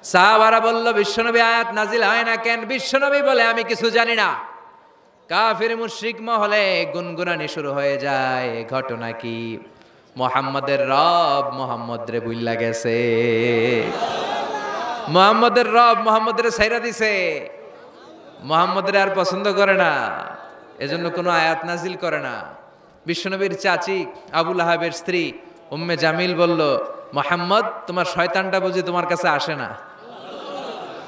সাহাবারা বলল, বিশ্বনবী আয়াত নাজিল হয় না কেন? বিশ্বনবী বলে, আমি কিছু জানি না। কাফির মুশরিক মহলে গুনগুনানি শুরু হয়ে যায়। ঘটনা কি? মুহাম্মাদের রব মুহাম্মদ রে বুইল্লা গেছে, মুহাম্মাদের রব মুহাম্মদের ছাইরা দিছে, মুহাম্মদের আর পছন্দ করে না, এজন্য কোনো আয়াত নাজিল করে না। বিশ্বনবীর চাচি আবু লাহাবের স্ত্রী উম্মে জামিল বলল, মুহাম্মদ, তোমার শয়তানটা বুঝি তোমার কাছে আসে না?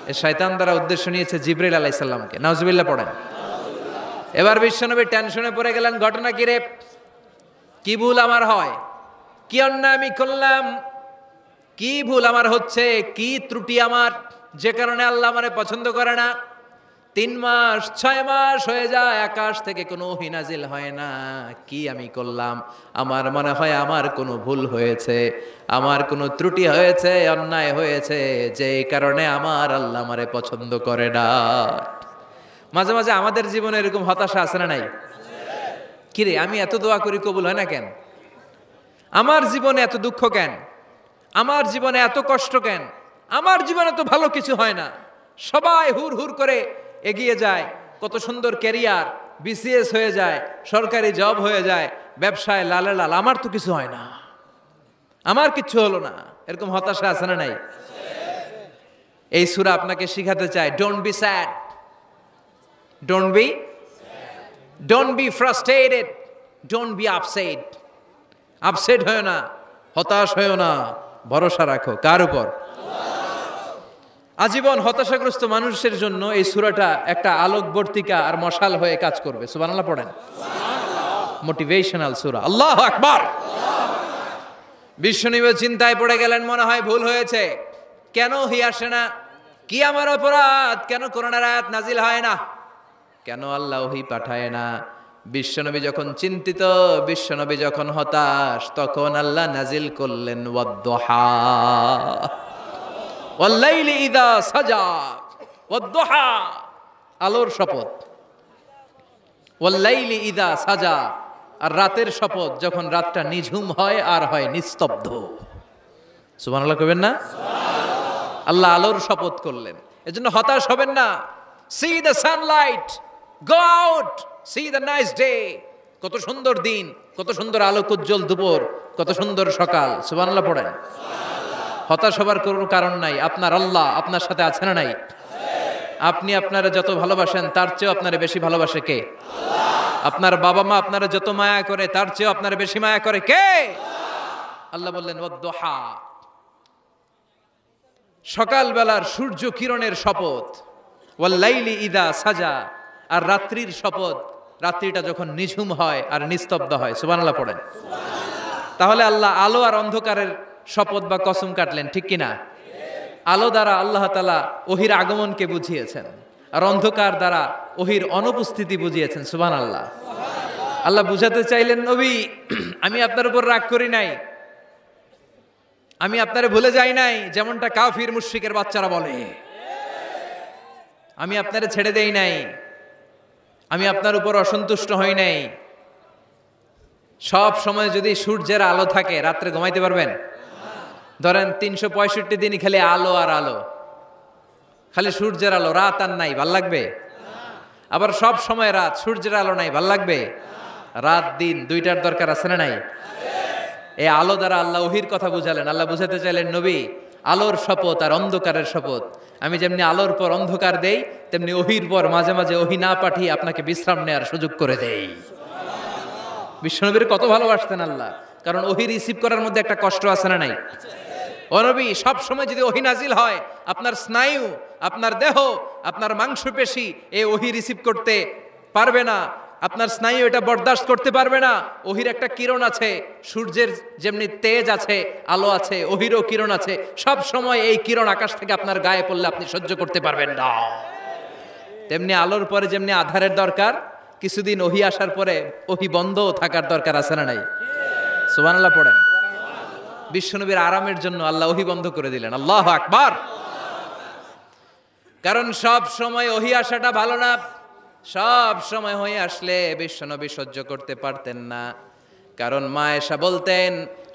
এই শয়তান দ্বারা উদ্দেশ্য নিয়েছে জিবরাইল আলাইহিস সালামকে। নাউজুবিল্লাহ পড়েন। এবার বিশ্বনবী টেনশনে পড়ে গেলেন। ঘটনা কি রে? কি ভুল আমার হয়? কি অন্যায় আমি করলাম? কি ভুল আমার হচ্ছে? কি ত্রুটি আমার, যে কারণে আল্লাহ আমারে পছন্দ করে না? 3 মাস 6 মাস হয়ে যায়, আকাশ থেকে কোনো ওহী নাজিল হয় না। কি আমি করলাম? আমার মনে হয় আমার কোনো ভুল হয়েছে, আমার কোনো ত্রুটি হয়েছে, অন্যায় হয়েছে, যে কারণে আমার আল্লাহ আমারে পছন্দ করে না। মাঝে মাঝে আমাদের জীবনে এরকম হতাশা আছে না নাই? কিরে, আমি এত দোয়া করি কবুল হয় না কেন? আমার জীবনে এত দুঃখ কেন? আমার জীবনে এত কষ্ট কেন? আমার জীবনে তো ভালো কিছু হয় না। সবাই হুর হুর করে এগিয়ে যায়, কত সুন্দর ক্যারিয়ার, বিসিএস হয়ে যায়, সরকারি জব হয়ে যায়, ব্যবসায় লালে লাল, আমার তো কিছু হয় না, আমার কিচ্ছু হলো না। এরকম হতাশা আছে না নাই? এই সূরা আপনাকে শিখাতে চায়, don't be sad, don't be frustrated, don't be upset. Upset হয় না, হতাশ হয় না, ভরসা রাখো কার উপর? আজীবন হতাশাগ্রস্ত মানুষের জন্য এই সূরাটা একটা আলোকবর্তিকা আর মশাল হয়ে কাজ করবে। সুবহানাল্লাহ পড়েন। মোটিভেশনাল সূরা। আল্লাহু আকবার। বিশ্বনবী চিন্তায় পড়ে গেলেন, মনে হয় ভুল হয়েছে। কেন ওহী আসে না? কি আমার অপরাধ? কেন কোরআনের আয়াত নাজিল হয় না? কেন আল্লাহ ওহী পাঠায় না? বিশ্বনবী যখন চিন্তিত, বিশ্বনবী যখন হতাশ, তখন আল্লাহ নাজিল করলেন ওয়াদ-দুহা, ওয়াল-লাইলি ইযা সাজা, ওয়াদ-দুহা, আলোর শপথ, ওয়াল-লাইলি ইযা সাজা, আর রাতের শপথ, যখন রাতটা নিঝুম হয় আর হয় নিস্তব্ধ। সুবহানাল্লাহ কইবেন না? আল্লাহ আলোর শপথ করলেন। এজন্য হতাশ হবেন না। See the sunlight, go out, see the nice day. কত সুন্দর দিন, কত সুন্দর আলোকোজ্জ্বল দুপুর, কত সুন্দর সকাল। সুবহানাল্লাহ পড়েন। হতাশ হবার কোনো কারণ নাই। আপনার আল্লাহ আপনার সাথে আছে না নাই? আপনি আপনারা যত ভালোবাসেন, তার চেয়েও আপনারে বেশি ভালোবাসে কে? আপনার বাবা মা আপনারা যত মায়া করে, তার চেয়েও আপনারে বেশি মায়া করে কে? আল্লাহ বললেন ওয়াদ-দুহা, সকালবেলার সূর্য কিরণের শপথ, ওয়াল-লাইলি ইযা সাজা, আর রাত্রির শপথ, রাত্রিটা যখন নিঝুম হয় আর নিস্তব্ধ হয়। সুবহানাল্লাহ পড়েন। তাহলে আল্লাহ আলো আর অন্ধকারের শপথ বা কসম কাটলেন, ঠিক কিনা? আলো দ্বারা আল্লাহ তাআলা ওহীর আগমনকে বুঝিয়েছেন, আর অন্ধকার দ্বারা ওহীর অনুপস্থিতি বুঝিয়েছেন। সুবহানাল্লাহ। আল্লাহ বুঝাতে চাইলেন, নবী, আমি আপনার উপর রাগ করি নাই, আমি আপনারে ভুলে যাই নাই, যেমনটা কাফির মুশরিকের বাচ্চারা বলে। আমি আপনারে ছেড়ে দেই নাই, আমি আপনার উপর অসন্তুষ্ট হই নাই। সব সময় যদি সূর্যের আলো থাকে, রাত্রে ঘুমাইতে পারবেন? ধরেন 365 দিনই খালি আলো আর আলো, খালি সূর্যের আলো, রাত আর নাই, ভাল লাগবে? আবার সব সময় রাত, সূর্যের আলো নাই, ভাল লাগবে? রাত দিন দুইটার দরকার আছে না নাই? এই আলো দ্বারা আল্লাহ ওহীর কথা বুঝালেন। আল্লাহ বুঝাতে চাইলেন, নবী, আলোর শপথ আর অন্ধকারের শপথ, আমি যেমনি আলোর পর অন্ধকার দেই, তেমনি ওহীর পর মাঝে মাঝে ওহী না পাঠিয়ে আপনাকে বিশ্রাম নেওয়ার সুযোগ করে দেই। বিশ্বনবীর কত ভালোবাসতেন আল্লাহ, কারণ ওহী রিসিভ করার মধ্যে একটা কষ্ট আছে না নাই? ও নবী, সব সময় যদি ওহী নাজিল হয়, আপনার স্নায়ু, আপনার দেহ, আপনার মাংসপেশি এই ওহী রিসিভ করতে পারবে না, আপনার স্নায়ু এটা বরদাস্ত করতে পারবে না। ওহীর একটা কিরণ আছে, সূর্যের যেমনি তেজ আছে, আলো আছে, ওহীরও কিরণ আছে। সব সময় এই কিরণ আকাশ থেকে আপনার গায়ে পড়লে আপনি সহ্য করতে পারবেন না। তেমনি আলোর পরে যেমনি আধারের দরকার, কিছুদিন ওহী আসার পরে ওহী বন্ধ থাকার দরকার আছে না নাই? সুবহানাল্লাহ পড়েন। বিশ্বনবীর আরামের জন্য আল্লাহ ওহী বন্ধ করে দিলেন। আল্লাহু আকবার। কারণ সব সময় ওহী আসাটা ভালো না। সব সময় হয়ে আসলে বিশ্বনবী সহ্য করতে পারতেন না। কারণ মা আয়েশা বলতেন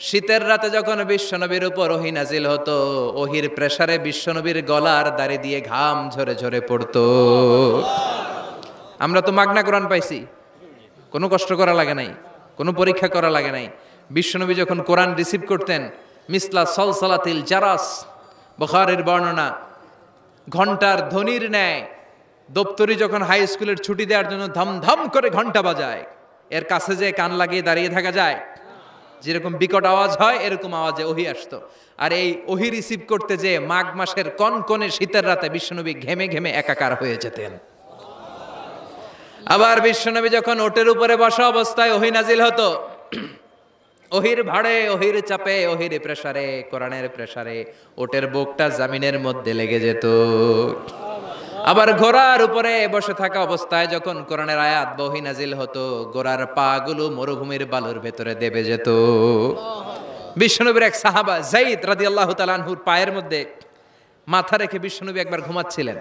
শীতের রাতে যখন বিশ্বনবীর উপর ওহী নাজিল হতো, ওহীর প্রেসারে বিশ্বনবীর গলার দাড়ি দিয়ে ঘাম ঝরে ঝরে পড়তো। আমরা তো মাগনা কোরআন পাইছি, কোনো কষ্ট করা লাগে নাই, কোনো পরীক্ষা করা লাগে নাই। বিশ্বনবী যখন কোরআন রিসিভ করতেন, মিসলা সলসলাতিল জারাস, বুখারীর বর্ণনা, ঘন্টার ধ্বনির ন্যায় দপ্তরি যখন হাই স্কুলের ছুটি দেওয়ার জন্য ধমধম করে ঘন্টা বাজায়, এর কাছে যে কান লাগিয়ে দাঁড়িয়ে থাকা যায়? যেরকম বিকট আওয়াজ হয় এরকম আওয়াজে ওহী আসতো। আর এই ওহী রিসিভ করতে যে মাঘ মাসের কনকনে শীতের রাতে বিশ্বনবী ঘেমে ঘেমে একাকার হয়ে যেতেন। আবার বিশ্বনবী যখন ওটের উপরে বসা অবস্থায় ওহী নাজিল হতো, ওহির ভাড়ে, ওহির চাপে, ওহির প্রেসারে, কোরআনের প্রেসারে ওটের বুকটা জামিনের মধ্যে লেগে যেত। আবার ঘোড়ার উপরে বসে থাকা অবস্থায় যখন কোরআনের আয়াত ওহী নাজিল হতো, ঘোড়ার পা গুলো মরুভূমির বালুর ভেতরে দেবে যেত। বিশ্বনবীর এক সাহাবা যায়েদ রাদিয়াল্লাহু তাআলা আনহুর পায়ের মধ্যে মাথা রেখে বিশ্বনবী একবার ঘুমাচ্ছিলেন।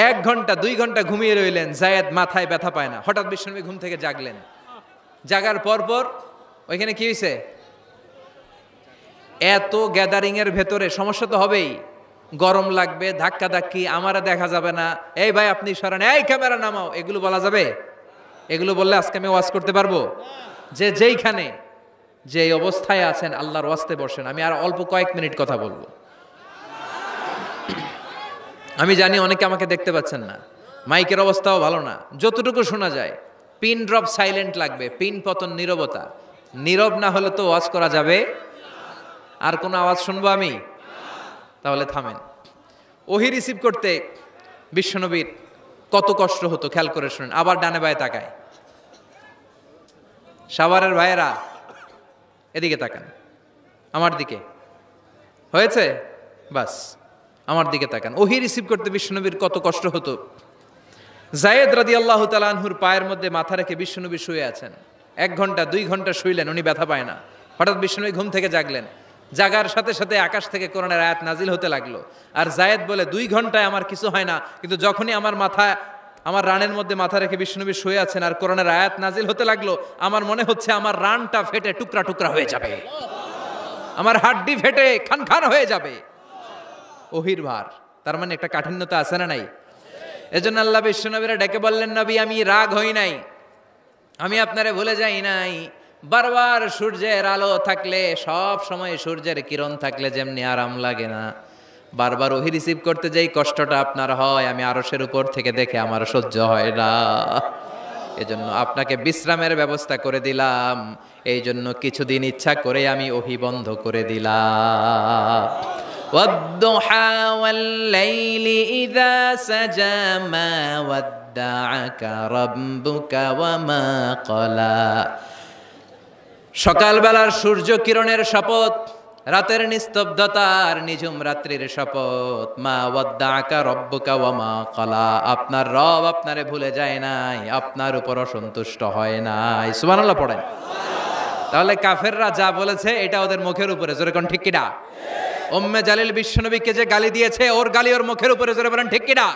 1 ঘন্টা 2 ঘন্টা ঘুমিয়ে রইলেন, যায়েদ মাথায় ব্যথা পায় না। হঠাৎ বিশ্বনবী ঘুম থেকে জাগলেন। জাগার পর ওইখানে কি হয়েছে? এত গ্যাদারিং এর ভেতরে সমস্যা তো হবেই, গরম লাগবে, ধাক্কা ধাক্কি, আমারা দেখা যাবে না, এই ভাই আপনি সরেন, এই ক্যামেরা নামাও, এগুলো বলা যাবে? এগুলো বললে আজকে আমি ওয়াজ করতে পারবো? যে যেইখানে যে অবস্থায় আছেন আল্লাহর ওয়াস্তে বসেন। আমি আর অল্প কয়েক মিনিট কথা বলবো। আমি জানি অনেকে আমাকে দেখতে পাচ্ছেন না, মাইকের অবস্থাও ভালো না, যতটুকু শোনা যায় পিন ড্রপ সাইলেন্ট লাগবে, পিন পতন নীরবতা। নীরব না হলে তো ওয়াজ করা যাবে? আর কোনো আওয়াজ শুনবো আমি? তাহলে থামেন। ওহী রিসিভ করতে বিশ্বনবীর কত কষ্ট হতো খেয়াল করে শুনেন। আবার ডানে বায়ে তাকায়। সাভারের ভাইয়েরা এদিকে তাকান, আমার দিকে হয়েছে, বাস আমার দিকে তাকান। ওহী রিসিভ করতে বিশ্বনবীর কত কষ্ট হতো। যায়েদ রাদিয়াল্লাহু তাআলা আনহুর পায়ের মধ্যে মাথা রেখে বিশ্বনবী শুয়ে আছেন। 1 ঘন্টা 2 ঘন্টা শুইলেন, উনি ব্যথা পায় না। হঠাৎ বিশ্বনবী ঘুম থেকে জাগলেন। জাগার সাথে সাথে আকাশ থেকে কোরআনের আয়াত নাজিল হতে লাগলো। আর যায়েদ বলে 2 ঘন্টায় আমার কিছু হয় না, কিন্তু যখনই আমার রানের মধ্যে মাথা রেখে বিশ্বনবী শুয়ে আছেন আর কোরআনের আয়াত নাজিল হতে লাগলো, আমার মনে হচ্ছে আমার রানটা ফেটে টুকরা টুকরা হয়ে যাবে, আমার হাড্ডি ফেটে খান খান হয়ে যাবে। ওহির ভার, তার মানে একটা কাঠিন্যতা আছে না নাই? এজন্য আল্লাহ বিশ্বনবীরা ডেকে বললেন, নবী আমি রাগ হই নাই, আমি আপনারে ভুলে যাই নাই। বারবার সূর্যের আলো থাকলে, সব সময় সূর্যের কিরণ থাকলে যেমনি আরাম লাগে না, বারবার ওহী রিসিভ করতে যেই কষ্টটা আপনার হয়, আমি আরশের উপর থেকে দেখে আমার সহ্য হয় না। এজন্য আপনাকে বিশ্রামের ব্যবস্থা করে দিলাম। এই জন্য কিছুদিন ইচ্ছা করে আমি ওহী বন্ধ করে দিলাম। ওয়াদ-দুহা ওয়াল-লাইলি ইযা সাজা মা ওয়াদ্দাআকা রাব্বুকা ওয়া মা ক্বালা। সকালবেলার সূর্য কিরণের শপথ, রাতের নিস্তব্ধতার নিঝুম রাত্রির শপথ। মা ওয়াদ্দাআকা রাব্বুকা ওয়া মা ক্বালা। আপনার রব আপনারে ভুলে যায় নাই, আপনার উপর অসন্তুষ্ট হয় নাই। সুবহানাল্লাহ পড়েন। তাহলে কাফেররা যা বলেছে এটা ওদের মুখের উপরে, জোরে কোন ঠিক কিনা? উম্মে জালিল বিশ্বনবীকে যে গালি দিয়েছে, ওর গালি ওর মুখের উপরে, জোরে বলেন ঠিক কিনা?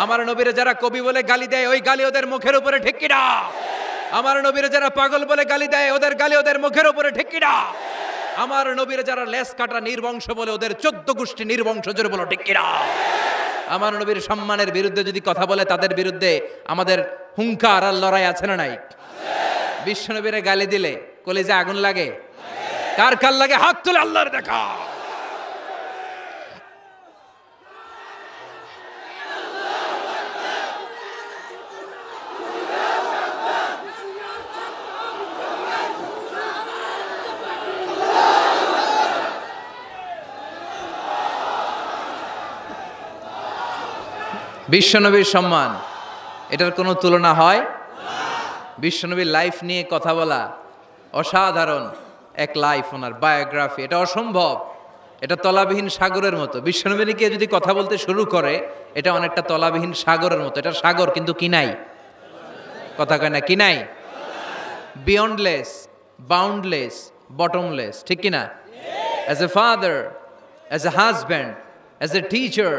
আমার নবীরে যারা কবি বলে গালি দেয়, ওই গালি ওদের মুখের উপরে, ঠিক কিনা? আমার নবীরে যারা পাগল বলে গালি দেয়, ওদের গালি ওদের মুখের উপরে, ঠিক কিনা? আমার নবীরে যারা লেস কাটা নির্বংশ বলে, ওদের 14 গোষ্ঠী নির্বংশ, জোরে বলো ঠিক কিনা? আমার নবীর সম্মানের বিরুদ্ধে যদি কথা বলে, তাদের বিরুদ্ধে আমাদের হুঙ্কার আর লড়াই আছে না নাই? বিশ্বনবীরে গালি দিলে কলিজা আগুন লাগে? কার কার লাগে? হাত তুলে আল্লাহর দেখা। বিশ্বনবীর সম্মান, এটার কোনো তুলনা হয়? বিশ্বনবীর লাইফ নিয়ে কথা বলা অসাধারণ এক লাইফ, ওনার বায়োগ্রাফি, এটা অসম্ভব, এটা তলাবিহীন সাগরের মতো। বিশ্বনবী নিয়ে যদি কথা বলতে শুরু করে, এটা অনেকটা তলাবিহীন সাগরের মতো। এটা সাগর কিন্তু কি নাই? কথা কয় না, কি নাই? বিয়ন্ডলেস, বাউন্ডলেস, বটমলেস, ঠিক কিনা? As a father, as a husband, as a teacher,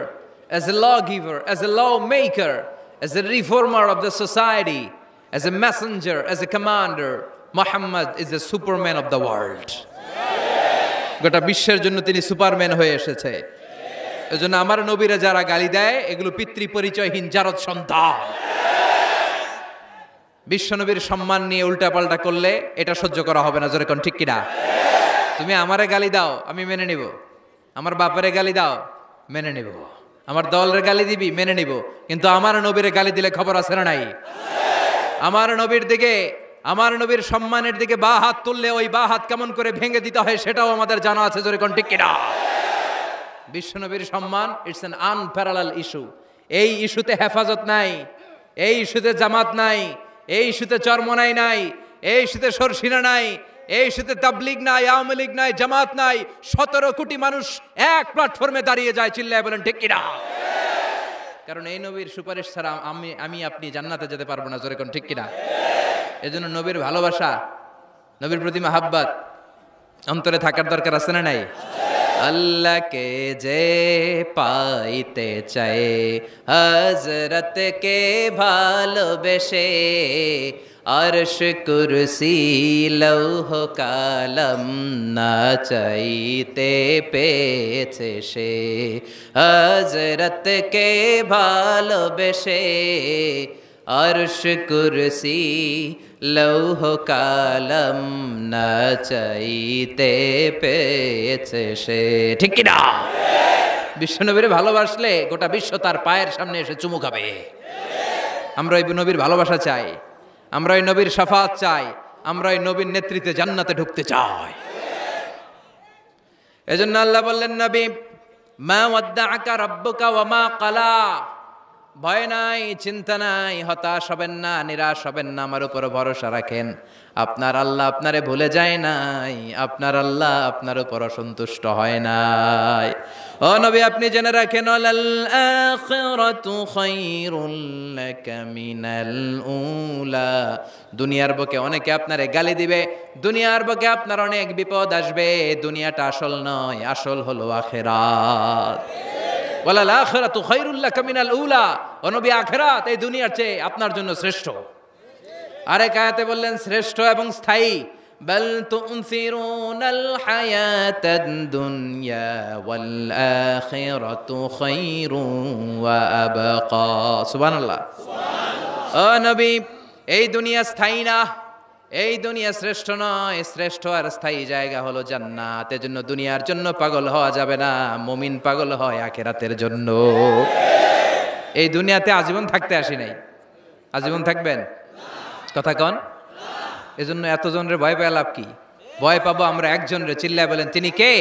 as a lawgiver, as a lawmaker, as a reformer of the society, as a messenger, as a commander, Muhammad is a Superman of the world. গোটা বিশ্বের জন্য তিনি Superman হয়ে এসেছে। এজন্য আমার নবীরা যারা গালি দেয় এগুলো পিতৃ পরিচয়হীন জারদ সন্তান। বিশ্ব নবীর সম্মান নিয়ে উল্টাপাল্টা করলে এটা সহ্য করা হবে না, জোরে কোন ঠিক কিনা? তুমি আমারে গালি দাও আমি মেনে নিব, আমার বাপেরে গালি দাও মেনে নিব, আমার দলের গালি দিবি মেনে নিব, কিন্তু আমার নবীরে গালি দিলে খবর আছে না নাই? আমার নবীর দিকে, আমার নবীর সম্মানের দিকে বা হাত তুললে ওই বা হাত কেমন করে ভেঙে দিতে হয় সেটাও আমাদের জানা আছে, জোরে কোন ঠিক কিনা? বিশ্বনবীর সম্মান ইটস অ্যান আনপ্যারালাল ইস্যু। এই ইস্যুতে হেফাজত নাই, এই ইস্যুতে জামাত নাই, এই ইস্যুতে চরমনাই নাই, এই ইস্যুতে সরসিনা নাই, এই ইস্যুতে তাবলীগ নাই, আওয়ামী লীগ নাই, জামাত নাই। 17 কোটি মানুষ এক প্ল্যাটফর্মে দাঁড়িয়ে যায়, চিল্লায় বলেন ঠিক কিনা? কারণ এই নবীর সুপারিশ ছাড়া আমি আপনি জান্নাতে যেতে পারবো না, জোরে কোন ঠিক কিনা? এজন্য নবীর ভালোবাসা, নবীর প্রতি মাহাব্বত অন্তরে থাকার দরকার আছে না নাই? আল্লাহকে যে পাইতে চায় হযরতকে ভালোবেসে, আরশ কুরসি লৌহ কালাম না চাইতে পেয়েছে সে। হযরতকে ভালোবেসে আরশ কুরসি লৌহ কালাম না চাইতে পেয়েছে সে, ঠিক কিনা? বিশ্বনবীরে ভালোবাসলে গোটা বিশ্ব তার পায়ের সামনে এসে চুমু খাবে। আমরা এই নবীর ভালোবাসা চাই, আমরা এই নবীর শাফাত চাই, আমরা এই নবীর নেতৃত্বে জান্নাতে ঢুকতে চাই। এজন্য আল্লাহ বললেন, নবী মা ওয়াদ্দাআকা রাব্বুকা ওয়া মা ক্বালা, ভয় নাই, চিন্তা নাই, হতাশ হবেন না, নিরাশ হবেন না, আমার উপর ভরসা রাখেন। আপনার আল্লাহ আপনারে ভুলে যায় নাই, আপনার আল্লাহ আপনার উপর অসন্তুষ্ট হয় নাই। ও নবী আপনি জেনে রাখেন, আল আখিরাতু খায়রুল লাকা মিনাল উলা। দুনিয়ার বুকে অনেকে আপনারে গালি দিবে, দুনিয়ার বুকে আপনার অনেক বিপদ আসবে, দুনিয়াটা আসল নয়, আসল হলো আখিরাত। ওয়ালাল আখিরাতু খায়রুল লাকা মিনাল উলা, ও নবী আখিরাত এই দুনিয়ার চেয়ে আপনার জন্য শ্রেষ্ঠ। আরেক আয়াতে বললেন শ্রেষ্ঠ এবং স্থায়ী। বাল তুনসিরুনাল হায়াতাদ দুনিয়া ওয়াল আখিরাতু খায়রুন ওয়া আবকা। সুবহানাল্লাহ, ও নবী এই দুনিয়া স্থায়ী না, এই দুনিয়া শ্রেষ্ঠ নয়, শ্রেষ্ঠ আর স্থায়ী জায়গা হলো জান্নাত। এজন্য দুনিয়ার জন্য পাগল হওয়া যাবে না, মুমিন পাগল হয় আখিরাতের জন্য। এই দুনিয়াতে আজীবন থাকতে আসি নাই, আজীবন থাকবেন? কথা কন। এজন্য এতজনের ভয় পেয়ে লাভ কি? ভয় পাবো আমরা একজনের, চিল্লায় বলেন তিনি কে?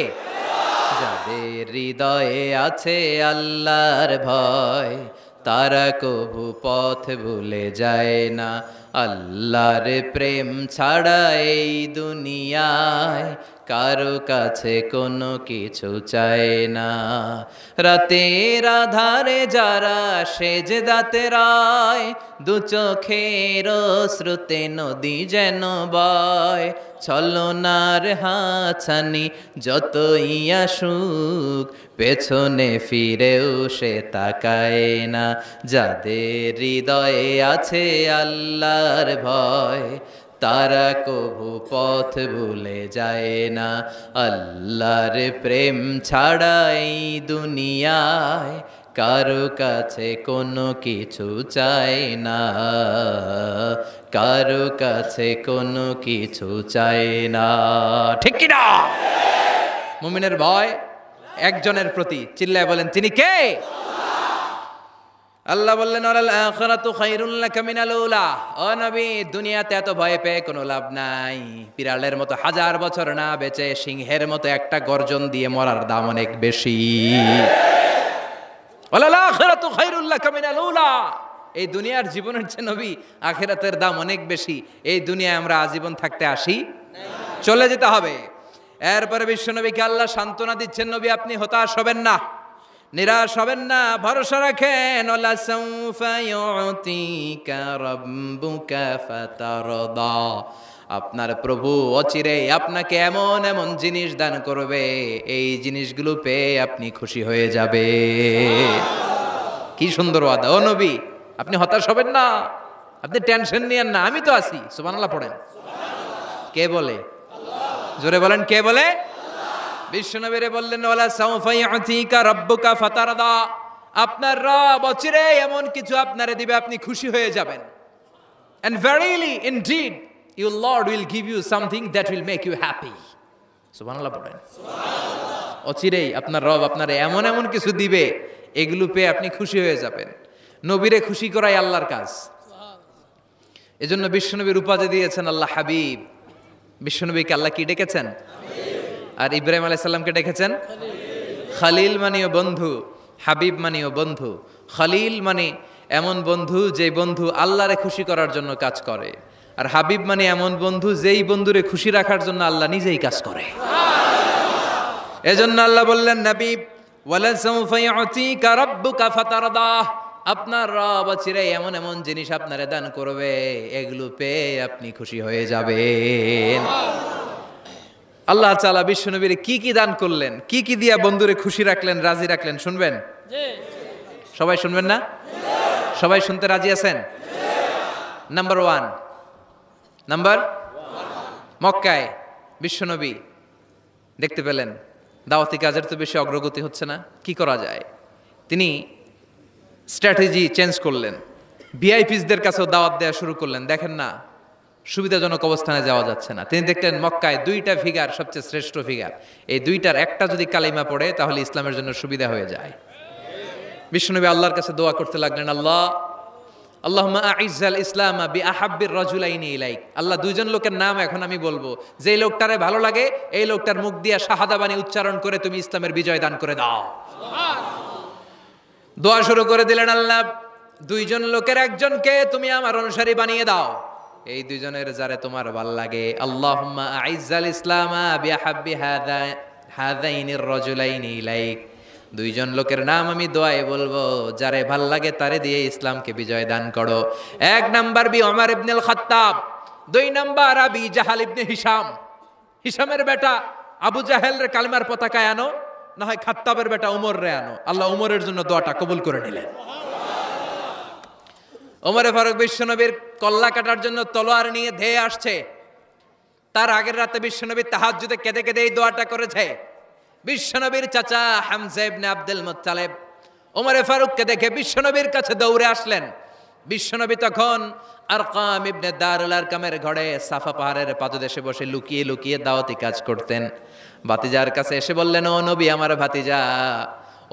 যাদের হৃদয়ে আছে আল্লাহর ভয়, তারা কভু পথ ভুলে যায় না। আল্লাহর প্রেম ছাড়া এই দুনিয়ায় কারো কাছে কোনো কিছু চায় না। রাতের আধারে যারা সেজদাতে রায়, দু চোখের শ্রুতে নদী যেন বয়। ছলনার হাছানি যতই আসুক, পেছনে ফিরেও সে তাকায় না। যাদের হৃদয়ে আছে আল্লাহর ভয়, তারা কভু পথ ভুলে যায় না। আল্লাহর প্রেম ছাড়া এই দুনিয়ায় কারো কাছে কোনো কিছু চায় না, কারো কাছে কোনো কিছু চায় না, ঠিক কি না? মুমিনের ভয় একজনের প্রতি, চিল্লায় বলেন তিনি কে? আল্লাহ বললেন ওয়ালাল আখিরাতু খায়রুল লাকা মিনাল উলা। ও নবী দুনিয়াতে এত ভয় পেয়ে কোনো লাভ নাই। বিড়ালের মতো 1000 বছর না বেঁচে সিংহের মতো একটা গর্জন দিয়ে মরার দাম অনেক বেশি। ওয়ালাল আখিরাতু খায়রুল লাকা মিনাল উলা। এই দুনিয়ার জীবনের চেয়ে নবী আখিরাতের দাম অনেক বেশি। এই দুনিয়ায় আমরা আজীবন থাকতে আসি, চলে যেতে হবে। এরপরে বিশ্বনবীকে আল্লাহ সান্ত্বনা দিচ্ছেন, নবী আপনি হতাশ হবেন না, নিরাশ হবেন না, ভরসা রাখেন। ওয়ালা সাউফা ইউতিকা রাব্বুকা ফাতারদা। আপনার প্রভু অচিরেই আপনাকে এমন এমন জিনিস দান করবে, এই জিনিসগুলো পেয়ে আপনি খুশি হয়ে যাবে। কি সুন্দর ওয়াদা। ও নবী আপনি হতাশ হবেন না, আপনি টেনশন নিয়েন না, আমি তো আছি। সুবহানাল্লাহ পড়েন। কে বলে? জোরে বলেন, কে বলে? বিশ্বনবীরে বললেন ওয়ালা সাউফা ইউতিকা রাব্বুকা ফাতারদা, আপনার রব অচিরে এমন কিছু আপনারে দিবে আপনি খুশি হয়ে যাবেন। And verily indeed your Lord will give you something that will make you happy. সুবহানাল্লাহ বলেন। অচিরেই আপনার রব আপনারে এমন এমন কিছু দিবে এগুলো পেয়ে আপনি খুশি হয়ে যাবেন। নবীরে খুশি করাই আল্লাহর কাজ। এজন্য বিশ্বনবীর উপাধি দিয়েছেন আল্লাহ হাবিব। বিশ্বনবীকে আল্লাহ কি ডেকেছেন? আর ইব্রাহিম আলাইহিস সালামকে ডেকেছেন খলিল, মানেও বন্ধু, হাবিব মানেও বন্ধু। খলিল মানে এমন বন্ধু যে বন্ধু আল্লাহরে খুশি করার জন্য কাজ করে, আর হাবিব মানে এমন বন্ধু যেই বন্ধুরে খুশি রাখার জন্য আল্লাহ নিজেই কাজ করে। এজন্য আল্লাহ বললেন নবী ওয়ালা সাউফা ইউতিকা রাব্বুকা ফাতারদা, আপনার রব অচিরে এমন এমন জিনিস আপনারে দান করবে এগুলো পেয়ে আপনি খুশি হয়ে যাবেন। আল্লাহ তাআলা বিশ্বনবীরে কি কি দান করলেন, কি কি দিয়া বন্ধুরে খুশি রাখলেন, রাজি রাখলেন, শুনবেন? সবাই শুনবেন না? সবাই শুনতে রাজি আছেন? নাম্বার 1, মক্কায় বিশ্বনবী দেখতে পেলেন দাওয়াতি কাজের তো বেশি অগ্রগতি হচ্ছে না, কি করা যায়? তিনি স্ট্র্যাটেজি চেঞ্জ করলেন, ভিআইপিসদের কাছেও দাওয়াত দেওয়া শুরু করলেন। দেখেন না সুবিধাজনক অবস্থানে যাওয়া যাচ্ছে না, তিনি দেখলেন মক্কায় 2টা ফিগার সবচেয়ে শ্রেষ্ঠ ফিগার, এই 2টার একটা যদি কালিমা পড়ে তাহলে ইসলামের জন্য সুবিধা হয়ে যায়। বিশ্বনবী আল্লাহর কাছে দোয়া করতে লাগলেন, আল্লাহুম্মা আইজ্জাল ইসলামা বিআহাব্বির রাজুলাইনি ইলাইক। আল্লাহ, 2জন লোকের নাম এখন আমি বলবো, যেই লোকটারে ভালো লাগে এই লোকটার মুখ দিয়ে শাহাদা বাণী উচ্চারণ করে তুমি ইসলামের বিজয় দান করে দাও। দোয়া শুরু করে দিলেন, আল্লাহ 2জন লোকের একজনকে তুমি আমার অনুসারী বানিয়ে দাও, এই 2জনের যারে তোমার ভাল লাগে। আল্লাহুম্মা আইজ্জাল ইসলামা বিআহাব্বি হাযাইনির রাজুলাইনি ইলাইক। 2জন লোকের নাম আমি দোয়ায় বলবো, যারে ভাল লাগে তারে দিয়ে ইসলামকে বিজয় দান করো। 1 নাম্বার ওমর ইবনে আল খাত্তাব, 2 নাম্বার আবি জাহাল ইবনে হিশাম। হিশামের বেটা আবু জাহেলের কালিমার পতাকায় আনো, না হয় খাত্তাবের বেটা উমর রে আনো। আল্লাহ উমরের জন্য দোয়াটা কবুল করে নিলেন। ওমরে ফারুক বিশ্বনবীর কল্লা কাটার জন্য তলোয়ার নিয়ে ধেয়ে আসছে, তার আগের রাতে বিশ্বনবী তাহাজ্জুদে কেঁদে কেঁদে এই দোয়াটা করেছে। বিশ্বনবীর চাচা হামজা ইবনে আব্দুল মুত্তালিব ওমরে ফারুককে দেখে বিশ্বনবীর কাছে দৌড়ে আসলেন। বিশ্বনবী তখন আরকাম ইবনে দারুল আরকামের ঘরে সাফা পাহাড়ের পাদদেশে বসে লুকিয়ে লুকিয়ে দাওয়াতি কাজ করতেন। ভাতিজার কাছে এসে বললেন, ও নবী, আমার ভাতিজা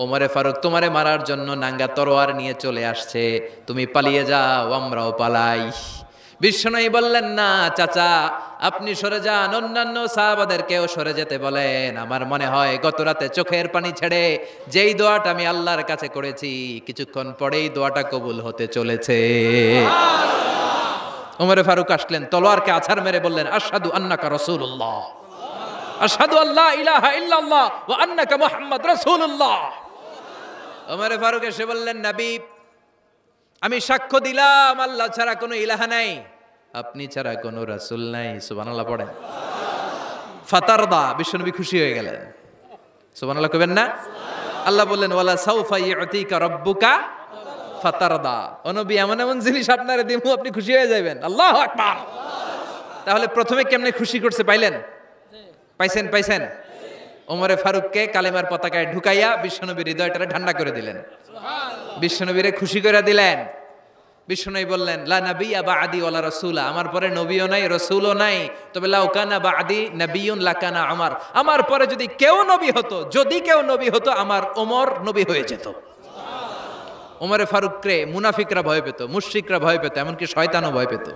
ওমরে ফারুক তোমারে মারার জন্য নাঙ্গা তরোয়ার নিয়ে চলে আসছে, তুমি পালিয়ে যাও, আমরাও পালাই। বিশ্বনবী বললেন, না চাচা, আপনি সরে যান, অন্যান্য সাহাবাদেরকেও সরে যেতে বলেন। আমার মনে হয় গত রাতে চোখের পানি ছেড়ে যেই দোয়াটা আমি আল্লাহর কাছে করেছি কিছুক্ষণ পরেই দোয়াটা কবুল হতে চলেছে। ওমরে ফারুক আসলেন, তলোয়ারকে আছাড় মেরে বললেন, আশহাদু আন্নাকা রাসূলুল্লাহ, আশহাদু আল্লা ইলাহা ইল্লাল্লাহ ওয়া আন্নাকা মুহাম্মদ রাসূলুল্লাহ। ওমরে ফারুক এসে বললেন, নবী, আমি সাক্ষ্য দিলাম আল্লাহ ছাড়া কোনো ইলাহা নাই, আপনি ছাড়া কোনো রাসূল নাই। সুবহানাল্লাহ পড়েন। ফাতারদা, বিশ্বনবী খুশি হয়ে গেলেন। সুবহানাল্লাহ কইবেন না? আল্লাহ বললেন, ওয়ালা সাউফা ইউতিকা রাব্বুকা ফাতারদা। ও নবী, এমন এমন জিনিস আপনারে দিমু আপনি খুশি হয়ে যাবেন। আল্লাহু আকবার। তাহলে প্রথমে কেমনে খুশি করছে পাইলেন? পাইছেন? ওমরে ফারুককে কালেমার পতাকায় ঢুকাইয়া বিশ্বনবীর হৃদয়টারে ঠান্ডা করে দিলেন, বিশ্বনবীরে খুশি করে দিলেন। বিশ্বনবী বললেন, লা নাবিয়্যা বা'দি ওয়ালা রাসূলা, আমার পরে নবীও নাই রাসূলও নাই, তবে লাউ কানা বা'দি নাবিয়্যুন লাকানা ওমর, আমার পরে যদি কেউ নবী হতো আমার ওমর নবী হয়ে যেত। ওমরে ফারুককে মুনাফিকরা ভয় পেত, মুশরিকরা ভয় পেত, এমনকি শয়তানও ভয় পেত।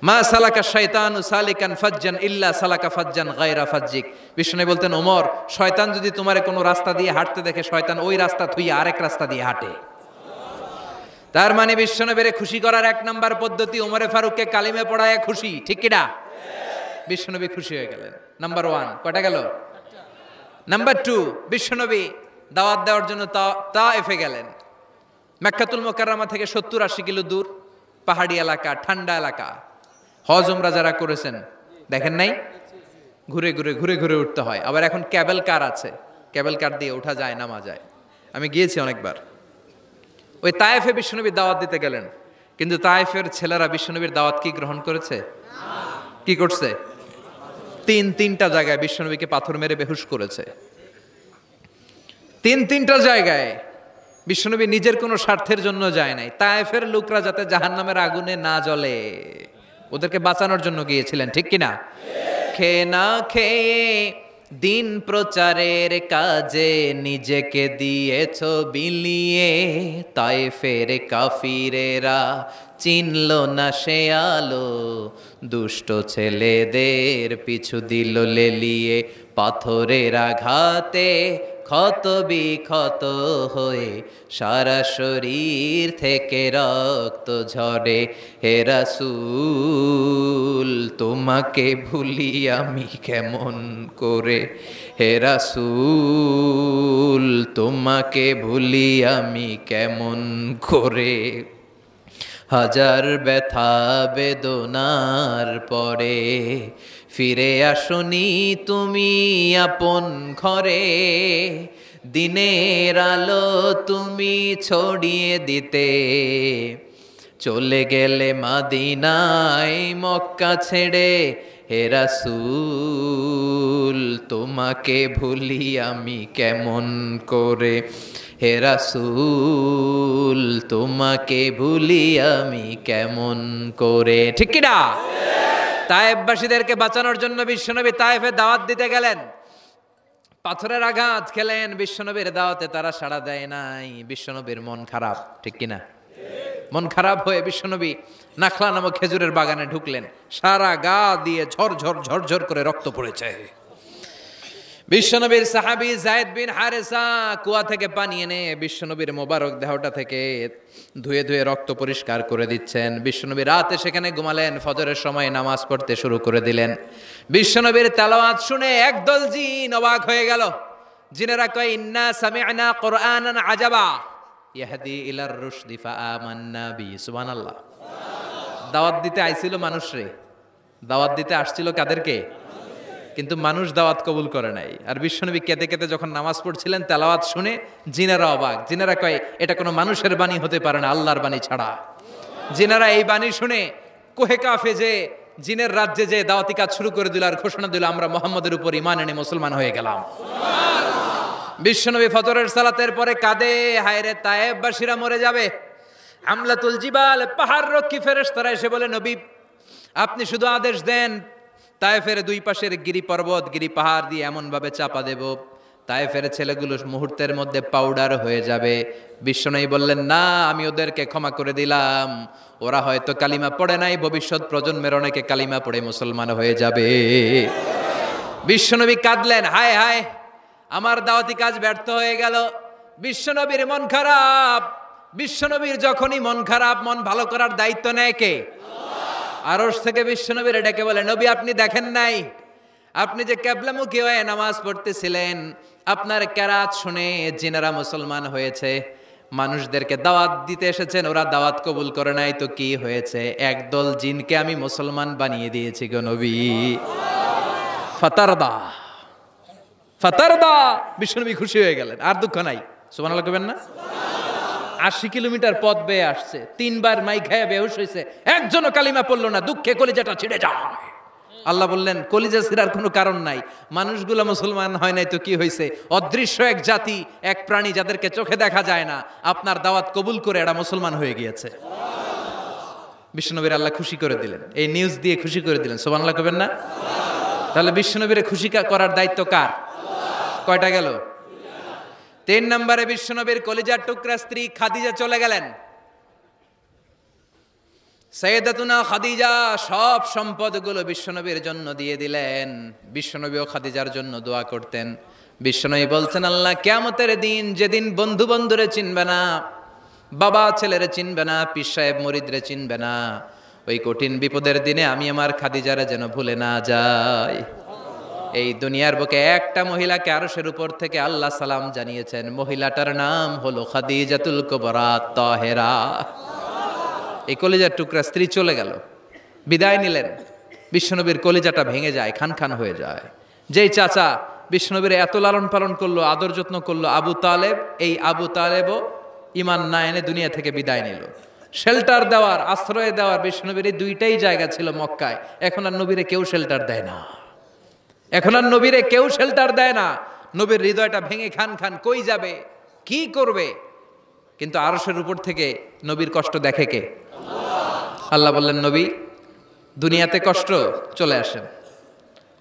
মা সালাকা শাইতানু সালিকান ফাজ্জান ইল্লা সালাকা ফাজ্জান গায়রা ফাজ্জিক। বিষ্ণু বলতেন, ওমর, শয়তান যদি তোমারে কোনো রাস্তা দিয়ে হাঁটতে দেখে শয়তান ওই রাস্তা থুইয়া আরেক রাস্তা দিয়ে হাঁটে। তার মানে বিশ্বনবীরে খুশি করার 1 নাম্বার পদ্ধতি ওমরে ফারুককে কালিমে পড়ায় খুশি, ঠিক কি না? বিশ্বনবী খুশি হয়ে গেলেন। নাম্বার 1 কয়টা গেল? নাম্বার 2, বিশ্বনবী দাওয়াত দেওয়ার জন্য তায়েফে গেলেন। মক্কাতুল মুকাররমা থেকে 70-80 কিলো দূর, পাহাড়ি এলাকা, ঠান্ডা এলাকা। হজ উমরা যারা করেছেন দেখেন নাই, ঘুরে ঘুরে উঠতে হয়। আবার এখন ক্যাবেল কার আছে, ক্যাবেল কার দিয়ে ওঠা যায়, নামা যায়। আমি গিয়েছি অনেকবার। ওই তায়েফে বিশ্বনবী দাওয়াত দিতে গেলেন, কিন্তু তায়েফের ছেলেরা বিশ্বনবীর দাওয়াত কি গ্রহণ করেছে? কি করছে? তিনটা জায়গায় বিশ্বনবীকে পাথর মেরে বেহুশ করেছে। তিনটা জায়গায় বিশ্বনবী নিজের কোনো স্বার্থের জন্য যায় নাই, তায়েফের লোকরা যাতে জাহান্নামের আগুনে না জ্বলে ওদেরকে বাঁচানোর জন্য গিয়েছিলেন, ঠিক কিনা? খেয়ে না খেয়ে দিন প্রচারের কাজে নিজেকে দিয়েছ বিলিয়ে, তায়েফের কাফিরেরা চিনল না সে আলো, দুষ্ট ছেলেদের পিছু দিল লেলিয়ে, পাথরের আঘাতে ক্ষত বিক্ষত হয়ে সারা শরীর থেকে রক্ত ঝরে। হে রাসূল তোমাকে ভুলি আমি কেমন করে, হে রাসূল তোমাকে ভুলি আমি কেমন করে। হাজার ব্যথা বেদনার পরে ফিরে আসনি তুমি আপন ঘরে, দিনের আলো তুমি ছড়িয়ে দিতে, চলে গেলে মদিনায় মক্কা ছেড়ে। হে রাসূল তোমাকে ভুলি আমি কেমন করে, হে রাসূল তোমাকে ভুলি আমি কেমন করে, ঠিক কি না? তায়েফবাসীদেরকে বাঁচানোর জন্য বিশ্বনবী তায়েফে দাওয়াত দিতে গেলেন, পাথরের আঘাত খেলেন, বিশ্বনবীর দাওয়াতে তারা সাড়া দেয় নাই। বিশ্বনবীর মন খারাপ, ঠিক কিনা? মন খারাপ হয়ে বিশ্বনবী নাখলা নামক খেজুরের বাগানে ঢুকলেন, সারা গা দিয়ে ঝরঝর ঝরঝর করে রক্ত পড়েছে। বিশ্বনবীর সাহাবী যায়েদ বিন হারেসা কুয়া থেকে পানি এনে বিশ্বনবীর মোবারক দেহটা থেকে ধুয়ে ধুয়ে রক্ত পরিষ্কার করে দিচ্ছেন। বিশ্বনবী রাতে সেখানে ঘুমালেন, ফজরের সময় নামাজ পড়তে শুরু করে দিলেন। বিশ্বনবীর তেলাওয়াত শুনে একদল জিন অবাক হয়ে গেল। জিনেরা কয়, ইন্না সামি'না কুরআনান আজাবা ইয়াহদি ইলার রুশদি ফাআমান্না বি। সুবহানাল্লাহ। দাওয়াত দিতে আইছিল মানুষরে, দাওয়াত দিতে আসছিল কাদেরকে? কিন্তু মানুষ দাওয়াত কবুল করে নাই। আর বিশ্বনবী কেঁদে কেঁদে যখন নামাজ পড়ছিলেন, তেলাওয়াত শুনে জিনেরা অবাক। জিনেরা কয়, এটা কোনো মানুষের বাণী হতে পারে না, আল্লাহর বাণী ছাড়া। জিনেরা এই বাণী শুনে কোহে কাফে যে জিনের রাজ্যে যে দাওয়াতি কাজ শুরু করে দিল আর ঘোষণা দিল, আমরা মুহাম্মদের উপর ঈমান এনে মুসলমান হয়ে গেলাম। বিশ্বনবী ফজরের সালাতের পরে কাঁদে, হায়রে তায়েফবাসীরা মরে যাবে। আমলাতুল জিবাল পাহাড় রক্ষী ফেরেশতারা এসে বলে, নবী আপনি শুধু আদেশ দেন, তায়েফের দুই পাশের গিরি পর্বত গিরি পাহাড় দিয়ে এমন ভাবে চাপা দেব, তায়েফের ছেলেগুলো মুহূর্তের মধ্যে পাউডার হয়ে যাবে। বিশ্বনবী বললেন, না, আমি ওদেরকে ক্ষমা করে দিলাম, ওরা হয়তো কালিমা পড়ে নাই, ভবিষ্যৎ প্রজন্মের অনেকে কালিমা পড়ে মুসলমান হয়ে যাবে। বিশ্বনবী কাঁদলেন, হায় হায় আমার দাওয়াতি কাজ ব্যর্থ হয়ে গেল। বিশ্বনবীর মন খারাপ। বিশ্বনবীর যখনই মন খারাপ, মন ভালো করার দায়িত্ব নেয় কে? আরশ থেকে বিশ্বনবীর ডেকে বলে, নবী আপনি দেখেন নাই, আপনি যে কিবলামুখী হয়ে নামাজ পড়তেছিলেন, আপনার কেরাত শুনে জিনেরা মুসলমান হয়েছে। মানুষদেরকে দাওয়াত দিতে এসেছেন, ওরা দাওয়াত কবুল করে নাই, তো কি হয়েছে? একদল জিনকে আমি মুসলমান বানিয়ে দিয়েছি গো নবী। ফাতারদা ফাতারদা। বিশ্বনবী খুশি হয়ে গেলেন, আর দুঃখ নাই। সুবহানাল্লাহ কইবেন না? 80 কিলোমিটার পথ বেয়ে আসছে, 3 বার মাই খায়া বেহুশ হয়েছে, একজনও কালিমা পড়লো না, দুঃখে কলিজাটা ছিঁড়ে যায়। আল্লাহ বললেন, কলিজা ছিঁড়ার কোনো কারণ নাই, মানুষগুলো মুসলমান হয় নাই তো কি হয়েছে? অদৃশ্য এক জাতি, এক প্রাণী যাদেরকে চোখে দেখা যায় না, আপনার দাওয়াত কবুল করে এরা মুসলমান হয়ে গিয়েছে। বিশ্বনবীর আল্লাহ খুশি করে দিলেন, এই নিউজ দিয়ে খুশি করে দিলেন। সুবহানাল্লাহ কইবেন না? তাহলে বিশ্বনবীর খুশি করার দায়িত্ব কার? কয়টা গেল? 3 নম্বরে বিশ্বনবীর কলিজার টুকরা স্ত্রী খাদিজা চলে গেলেন। সাইয়েদাতুনা খাদিজা সব সম্পদগুলো বিশ্বনবীর জন্য দিয়ে দিলেন। বিশ্বনবীও খাদিজার জন্য দোয়া করতেন। বিশ্বনবী বলছেন, আল্লাহ কিয়ামতের দিন, যেদিন বন্ধু বন্ধুরে চিনবে না, বাবা ছেলেরে চিনবে না, পীর সাহেব মুরিদরে চিনবে না, ওই কঠিন বিপদের দিনে আমি আমার খাদিজারে যেন ভুলে না যাই। এই দুনিয়ার বুকে একটা মহিলাকে আরশের উপর থেকে আল্লাহ সালাম জানিয়েছেন, মহিলাটার নাম হলো খাদিজাতুল কুবরা তাহেরা। এই কলিজার টুকরা স্ত্রী চলে গেল, বিদায় নিলেন। বিশ্বনবীর কলিজাটা ভেঙে যায়, খান খান হয়ে যায়। যেই চাচা বিশ্বনবীর এত লালন পালন করলো, আদর যত্ন করলো, আবু তালেব, এই আবু তালেবও ঈমান না এনে দুনিয়া থেকে বিদায় নিল। শেল্টার দেওয়ার, আশ্রয় দেওয়ার বিশ্বনবীর এই দুইটাই জায়গা ছিল মক্কায়। এখন আর নবীরে কেউ শেল্টার দেয় না, এখন আর নবীরে কেউ শেল্টার দেয় না। নবীর হৃদয়টা ভেঙে খান খান, কই যাবে, কি করবে? কিন্তু আরশের উপর থেকে নবীর কষ্ট দেখে কে? আল্লাহ বললেন, নবী দুনিয়াতে কষ্ট, চলে আসেন,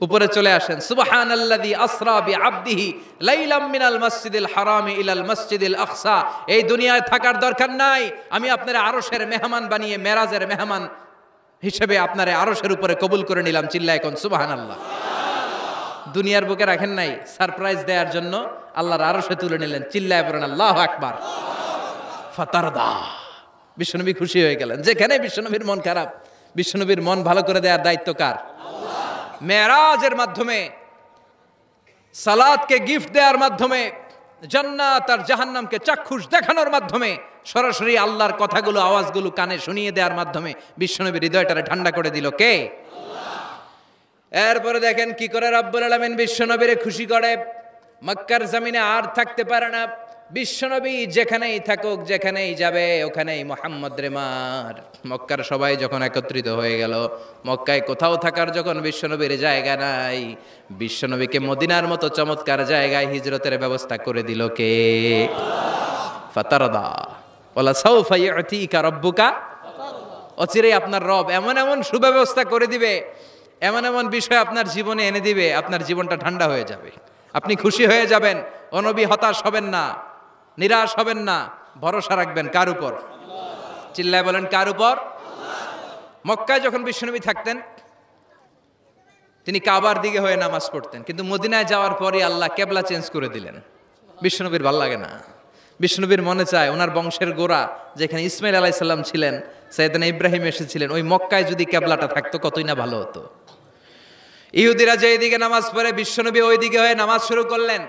উপরে চলে আসেন। সুবহানাল্লাযী আসরা বিআবদিহি লাইলাম মিনাল মাসজিদিল হারামি ইলাল মাসজিদিল আকসা। এই দুনিয়ায় থাকার দরকার নাই, আমি আপনারে আরশের মেহমান বানিয়ে মেরাজের মেহমান হিসেবে আপনারে আরশের উপরে কবুল করে নিলাম। চিল্লায় কোন সুবহানাল্লাহ। দুনিয়ার বুকে রাখেন নাই, সারপ্রাইজ দেওয়ার জন্য আল্লাহর আরশে তুলে নিলেন। চিল্লায় পড়েন আল্লাহু আকবার। ফাতারদা, বিশ্বনবী খুশি হয়ে গেলেন। যেখানে বিশ্বনবীর মন খারাপ, বিশ্বনবীর মন ভালো করে দেওয়ার দায়িত্ব কার? মেরাজের মাধ্যমে, সালাতকে গিফট দেওয়ার মাধ্যমে, জান্নাত আর জাহান্নামকে চাক্ষুষ দেখানোর মাধ্যমে, সরাসরি আল্লাহর কথাগুলো, আওয়াজগুলো কানে শুনিয়ে দেওয়ার মাধ্যমে বিশ্বনবীর হৃদয়টারে ঠান্ডা করে দিল কে? এরপরে দেখেন কি করে রব্বুল আলামিন বিশ্বনবীরে খুশি করে। মক্কার জমিনে আর থাকতে পারে না বিশ্বনবী, যেখানেই থাকুক, যেখানেই যাবে, ওখানেই মুহাম্মদ রে মার। মক্কার সবাই যখন একত্রিত হয়ে গেল, মক্কায় কোথাও থাকার যখন বিশ্বনবীর জায়গা নাই, বিশ্বনবীকে মদিনার মতো চমৎকার জায়গায় হিজরতের ব্যবস্থা করে দিল কে? ফাতারদা ওয়ালা সাউফা ইউতিকা রাব্বুকা। অচিরেই আপনার রব এমন এমন সুব্যবস্থা করে দিবে, এমন এমন বিষয় আপনার জীবনে এনে দিবে, আপনার জীবনটা ঠান্ডা হয়ে যাবে, আপনি খুশি হয়ে যাবেন। ও নবী, হতাশ হবেন না, নিরাশ হবেন না, ভরসা রাখবেন কার উপর? চিল্লায় বলেন কার উপর? মক্কায় যখন বিশ্বনবী থাকতেন, তিনি কাবার দিকে হয়ে নামাজ পড়তেন, কিন্তু মদিনায় যাওয়ার পরে আল্লাহ কেবলা চেঞ্জ করে দিলেন। বিশ্বনবীর ভাল লাগে না, বিশ্বনবীর মনে চায় ওনার বংশের গোড়া যেখানে ইসমাইল আলাইহিস সালাম ছিলেন, সাইয়েদনা ইব্রাহিম এসেছিলেন, ওই মক্কায় যদি কেবলাটা থাকতো কতই না ভালো হতো। ইহুদিরা যে দিকে নামাজ পড়ে, বিশ্বনবী ওই দিকে হয়ে নামাজ শুরু করলেন।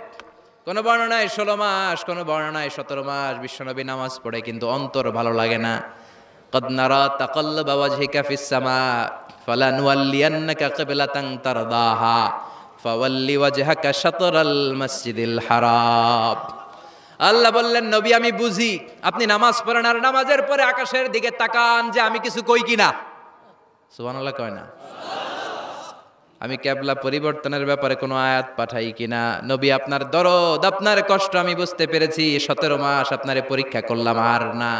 কোন বর্ণনায় 16 মাস, কোন বর্ণনায় 17 মাস বিশ্বনবী নামাজ পড়ে, কিন্তু অন্তর ভালো লাগে না। قد نرى تقلب وجهك في السماء فلنولينك قبلة ترضاها فول وجهك شطر المسجد الحرام। আল্লাহ বললেন, নবী আমি বুঝি আপনি নামাজ পড়েন, আর নামাজের পরে আকাশের দিকে তাকান যে আমি কিছু কই কিনা। সুবহানাল্লাহ কয় না? আমি কেবলা পরিবর্তনের ব্যাপারে কোনো আয়াত পাঠাই কিনা। নবী আপনার দরদ, আপনার কষ্ট আমি বুঝতে পেরেছি। 17 মাস আপনারে পরীক্ষা করলাম, আর না,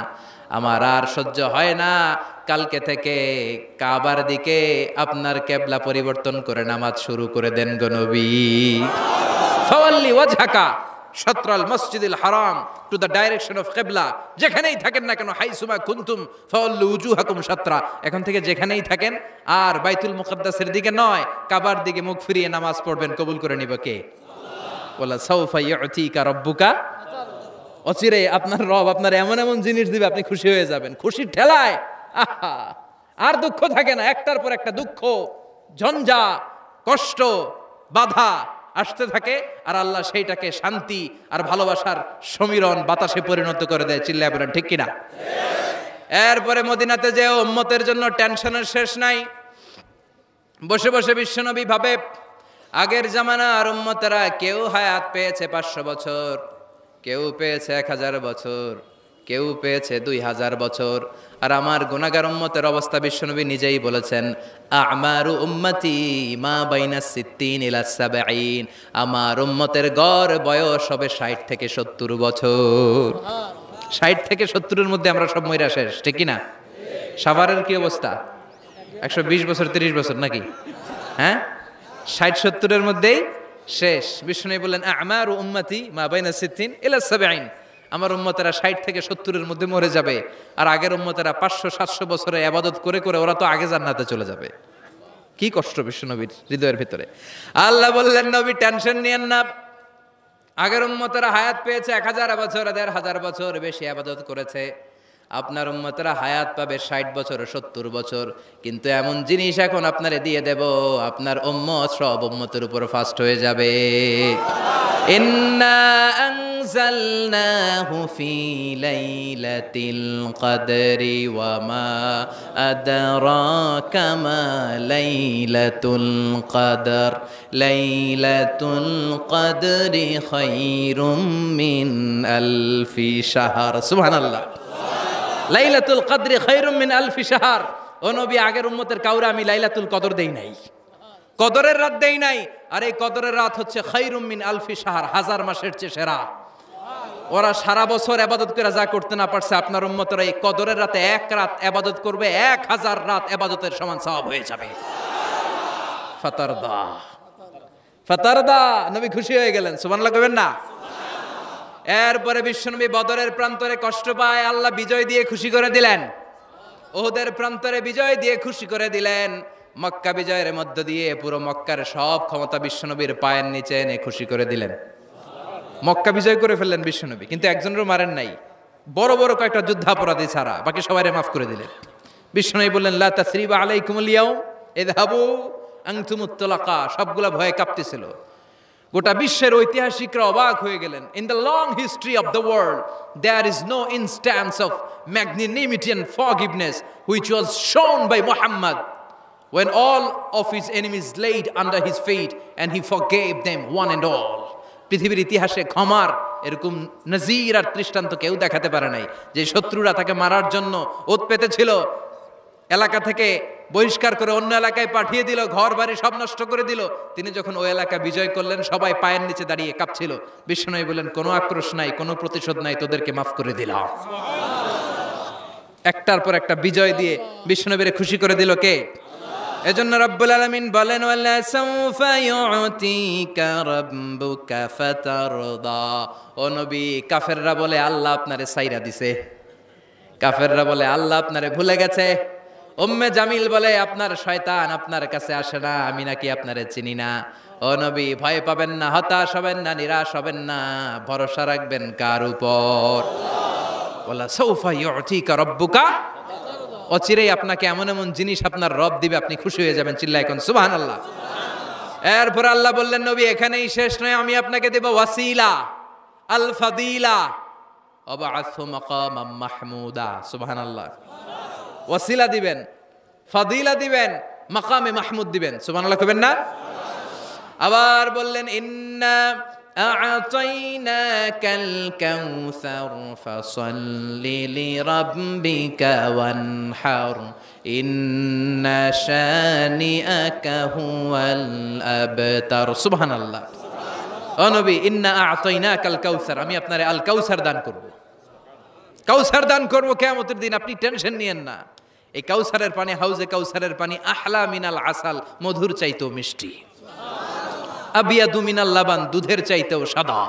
আমার আর সহ্য হয় না। কালকে থেকে কাবার দিকে আপনার কেবলা পরিবর্তন করে নামাজ শুরু করে দেন গো নবী। ফাওয়াল্লি ওয়াজহাকা শাতরাল মসজিদিল হারাম, টু দ্য ডাইরেকশন অফ কিবলা। যেখানেই থাকেন না কেন, হাইসুমা কুনতুম ফাওয়াল্লু উজুহাকুম শাতরা, এখন থেকে যেখানেই থাকেন আর বাইতুল মুকদ্দাসের দিকে নয়, কাবার দিকে মুখ ফিরিয়ে নামাজ পড়বেন। কবুল করে নিব কে? ওয়ালা সাউফা ইউতিকা রাব্বুকা। অচিরে আপনার রব আপনার এমন এমন জিনিস দিবে, আপনি খুশি হয়ে যাবেন। খুশির ঠেলায় আহা, আর দুঃখ থাকে না, একটার পর একটা দুঃখ, ঝঞ্ঝা, কষ্ট, বাধা আসতে থাকে, আর আল্লাহ সেইটাকে শান্তি আর ভালোবাসার সমীরণ বাতাসে পরিণত করে দেয়। চিল্লায় বলেন ঠিক কিনা? এরপরে মদিনাতে যে উম্মতের জন্য টেনশনের শেষ নাই। বসে বসে বিশ্বনবী ভাবে, আগের জামানার উম্মতেরা কেউ হায়াত পেয়েছে 500 বছর, কেউ পেয়েছে 1000 বছর, কেউ পেয়েছে 2000 বছর, আর আমার গুনাহগার উম্মতের অবস্থা বিশ্বনবী নিজেই বলেছেন, আমারু উম্মতি মা বাইনা 60 ইলা 70। আমার উম্মতের গড় বয়স হবে 60 থেকে 70 বছর। 60 থেকে 70-এর মধ্যে আমরা সব মইরা শেষ, ঠিক কি না? সাভারের কি অবস্থা? 120 বছর 30 বছর নাকি? হ্যাঁ, 60-70-এর মধ্যেই শেষ। বিষ্ণু বললেন, আমারু উম্মতি মা বাইনা 60 ইলা 70। আমার উম্মতেরা 60 থেকে 70-এর মধ্যে মরে যাবে, আর আগের উম্মতেরা 500-700 বছরে ইবাদত করে করে ওরা তো আগে জান্নাতে চলে যাবে। কি কষ্ট বিশ্বনবীর হৃদয়ের ভিতরে। আল্লাহ বললেন, নবী টেনশন নিয়েন না। আগের উম্মতেরা হায়াত পেয়েছে 1000 বছর, 1500 বছর বেশি ইবাদত করেছে। আপনার উম্মতেরা হায়াত পাবে 60 বছর, 70 বছর। কিন্তু এমন জিনিস এখন আপনারে দিয়ে দেব, আপনার উম্মত সব উম্মতের উপর ফাস্ট হয়ে যাবে। ইন্না আনজালনাহু ফি লাইলাতিল কদরি ওয়া মা আদরাকা মা লাইলাতুল কদর লাইলাতুল কদরি খায়রুম মিন আলফি শাহর। সুবহানাল্লাহ। লাইলাতুল কদরি খায়রুম মিন আলফি শাহর। ও নবী, আগের উম্মতের কাউরে আমি লাইলাতুল কদর দেই নাই, কদরের রাত দেই নাই। আর এই কদরের রাত হচ্ছে খায়রুম মিন আলফি শাহর, 1000 মাসের চেয়ে সেরা। ওরা সারা বছর ইবাদত করে যা করতে না পারছে, আপনার উম্মতরা এই কদরের রাতে এক রাত ইবাদত করবে, 1000 রাত ইবাদতের সমান সওয়াব হয়ে যাবে। ফাতারদা, ফাতারদা, নবী খুশি হয়ে গেলেন। সুবহানাল্লাহ কইবেন না? এরপরে বিশ্বনবী বদরের প্রান্তরে কষ্ট পায়, আল্লাহ বিজয় দিয়ে খুশি করে দিলেন। ওহুদের প্রান্তরে বিজয় দিয়ে খুশি করে দিলেন। মক্কা বিজয়ের মধ্য দিয়ে পুরো মক্কার সব ক্ষমতা বিশ্বনবীর পায়ের নিচে এনে খুশি করে দিলেন। মক্কা বিজয় করে ফেললেন বিশ্বনবী, কিন্তু একজনেরও মারেন নাই, বড় বড় কয়েকটা যুদ্ধাপরাধী ছাড়া বাকি সবাইরে মাফ করে দিলেন। বিশ্বনবী বললেন লা তাসরিবা আলাইকুমুল ইয়াউম ইযহাবু আনতুমুত তুলাকা। সবগুলা ভয়ে কাঁপতেছিল। গোটা বিশ্বের ঐতিহাসিকরা অবাক হয়ে গেলেন। In the long history of the world there is no instance of magnanimity and forgiveness which was shown by Muhammad when all of his enemies laid under his feet and he forgave them one and all. পৃথিবীর ইতিহাসে ক্ষমার এরকম নজির আর দৃষ্টান্ত কেউ দেখাতে পারে নাই। যে শত্রুরা তাকে মারার জন্য ওত পেতেছিল, এলাকা থেকে বহিষ্কার করে অন্য এলাকায় পাঠিয়ে দিল, ঘর বাড়ি সব নষ্ট করে দিল, তিনি যখন ওই এলাকা বিজয় করলেন সবাই পায়ের নিচে দাঁড়িয়ে কাঁপছিল। বিশ্বনবী বললেন কোনো আক্রোশ নাই, কোনো প্রতিশোধ নাই, তোদেরকে মাফ করে দিলাম। একটার পর একটা বিজয় দিয়ে বিশ্বনবীরে খুশি করে দিল কে? এজন্য রব্বুল আলামিন বলেন ওয়ালা সাউফা ইউতিকা রাব্বুকা ফাতারদা। ও নবী, কাফেররা বলে আল্লাহ আপনারে সাইরা দিছে, কাফেররা বলে আল্লাহ আপনারে ভুলে গেছে। উম্মে জামিল বলে আপনার শয়তান আপনার কাছে আসে না, আমি নাকি আপনারে চিনি না। ও নবী, ভয় পাবেন না, হতাশ হবেন না, নিরাশ হবেন না, ভরসা রাখবেন কার উপর? ওয়ালা সাউফা ইউতিকা রাব্বুকা। অচিরেই আপনাকে এমন এমন জিনিস আপনার রব দিবে, আপনি খুশি হয়ে যাবেন। চিল্লায় কোন সুবহানাল্লাহ। এরপর আল্লাহ বললেন নবী এখানেই শেষ নয়, আমি আপনাকে দেব ওয়াসিলা আল ফাদিলা ওয়াবআসহু মাকামাম মাহমুদা। সুবহানাল্লাহ। ওয়াসিলা দিবেন, ফাদিলা দিবেন, মাকামে মাহমুদ দিবেন। সুবহানাল্লাহ কইবেন না? আবার বললেন ইন্না আ'তাইনাকাল কাউসার ফাসাল্লি লিরাব্বিকা ওয়ানহার ইন্না শানিআকা হুয়াল আবতার। সুবহানাল্লাহ। ও নবী, ইন্না আ'তাইনাকাল কাউসার, আমি আপনারে আল কাউসার দান করব। কাউসার দান করব কিয়ামতের দিন, আপনি টেনশন নিয়েন না। এই কাউসারের পানি, হাউজে কাউসারের পানি আহলা মিনাল আসাল, মধুর চাইতেও মিষ্টি। আবিয়াদু মিনাল লাবান, দুধের চাইতেও সাদা।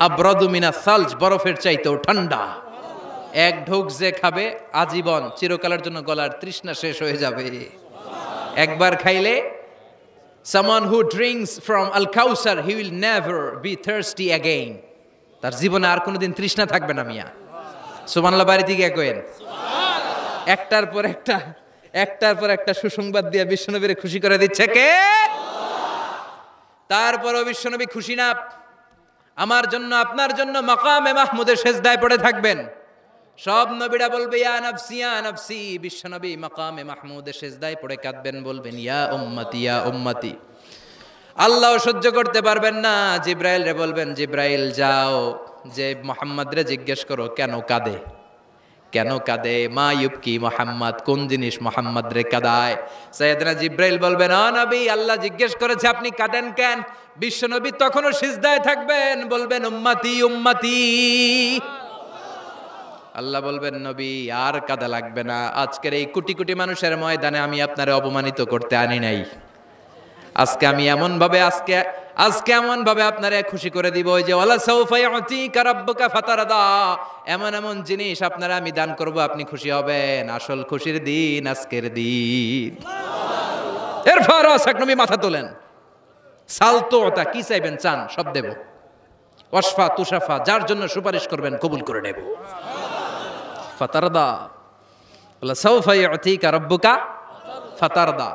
আবরাদু মিনাস সালজ, বরফের চাইতেও ঠান্ডা। এক ঢোক যে খাবে আজীবন, চিরকালের জন্য গলার তৃষ্ণা শেষ হয়ে যাবে। একবার খাইলে someone who drinks from al kausar he will never be thirsty again, তার জীবনে আর কোনোদিন তৃষ্ণা থাকবে না। মিয়া সুবহানাল্লাহ বাড়িতে গিয়ে কইেন। একটার পর একটা সুসংবাদ দিয়ে বিশ্বনবীরে খুশি করে দিচ্ছে কে? তারপরও বিশ্বনবী খুশি না। আমার জন্য আপনার জন্য মাকামে মাহমুদের সেজদায় পড়ে থাকবেন। সব নবীরা বলবে ইয়া নাফসি ইয়া নাফসি, বিশ্বনবী মাকামে মাহমুদের সেজদায় পড়ে কাঁদবেন, বলবেন ইয়া উম্মতি ইয়া উম্মতি। আল্লাহ সহ্য করতে পারবেন না, জিব্রাইল রে বলবেন জিব্রাইল যাও, যে মুহাম্মদ রে জিজ্ঞেস করো কেন কাঁদে, কেন কাঁদে। মা ইউবকি মুহাম্মদ, কোন জিনিস মুহাম্মদ রে কাঁদায়। সাইয়েদনা জিব্রাইল বলবেন ও নবী, আল্লাহ জিজ্ঞেস করেছে আপনি কাঁদেন কেন। বিশ্বনবী তখনও সিজদায় থাকবেন, বলবেন উম্মতি উম্মতি। আল্লাহ বলবেন নবী আর কাঁদা লাগবে না, আজকের এই কোটি কোটি মানুষের ময়দানে আমি আপনারে অপমানিত করতে আনি নাই। আজকে আমি এমন ভাবে আপনারে খুশি করে দিব, ওই যে ওয়ালা সাউফা ইউতিকা রাব্বুকা ফাতারদা, এমন এমন জিনিস আপনারা আমি দান করব, আপনি খুশি হবেন। আসল খুশির দিন আজকের দিন। এরপর নবী মাথা তোলেন, সালতোতা, কি চাইবেন চান সব দেব। ওয়াসফা তুশাফা, যার জন্য সুপারিশ করবেন কবুল করে নেব। ফাতারদা, ওয়ালা সাউফা ইউতিকা রাব্বুকা ফাতারদা।